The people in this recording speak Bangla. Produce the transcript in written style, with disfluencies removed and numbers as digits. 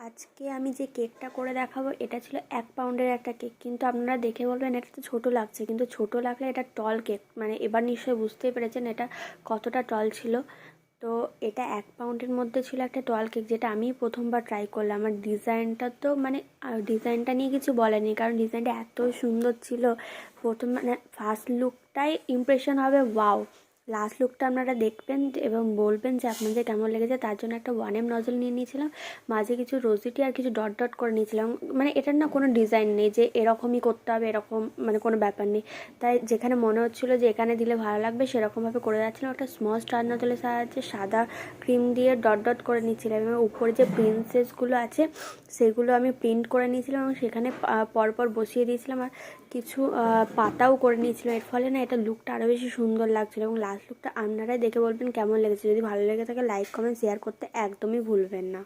আজকে আমি যে কেকটা করে দেখাবো এটা ছিল 1 পাউন্ডের একটা কেক, কিন্তু আপনারা দেখে বলবেন এটা তো ছোটো লাগছে, কিন্তু ছোটো লাগলে এটা টল কেক, মানে এবার নিশ্চয়ই বুঝতেই পেরেছেন এটা কতটা টল ছিল। তো এটা 1 পাউন্ডের মধ্যে ছিল একটা টল কেক, যেটা আমি প্রথমবার ট্রাই করলাম। আর ডিজাইনটা তো মানে ডিজাইনটা নিয়ে কিছু বলেনি, কারণ ডিজাইনটা এত সুন্দর ছিল। প্রথম মানে ফার্স্ট লুকটাই ইমপ্রেশন হবে ওয়াও। লাস্ট লুকটা আপনারা দেখবেন এবং বলবেন যে আপনাদের কেমন লেগেছে। তার জন্য একটা 1M নজল নিয়ে নিয়েছিলাম, মাঝে কিছু রোজিটি আর কিছু ডট ডট করে নিয়েছিলাম। মানে এটার না কোনো ডিজাইন নেই যে এরকমই করতে হবে, এরকম মানে কোনো ব্যাপার নেই। তাই যেখানে মনে হচ্ছিলো যে এখানে দিলে ভালো লাগবে সেরকমভাবে করে যাচ্ছিলাম। একটা স্মল স্টার নজলের সাহায্যে সাদা ক্রিম দিয়ে ডট ডট করে নিচ্ছিলাম, এবং উপরে যে প্রিন্সেসগুলো আছে সেগুলো আমি প্রিন্ট করে নিয়েছিলাম এবং সেখানে পরপর বসিয়ে দিয়েছিলাম। আর কিছু পাতাও করে নিয়েছিলাম। এর ফলে না এটা লুকটা আরও বেশি সুন্দর লাগছিলো। এবং লাস্ট লুকটা আপনারাই দেখে বলবেন কেমন লেগেছে। যদি ভালো লেগে থাকে লাইক কমেন্ট শেয়ার করতে একদমই ভুলবেন না।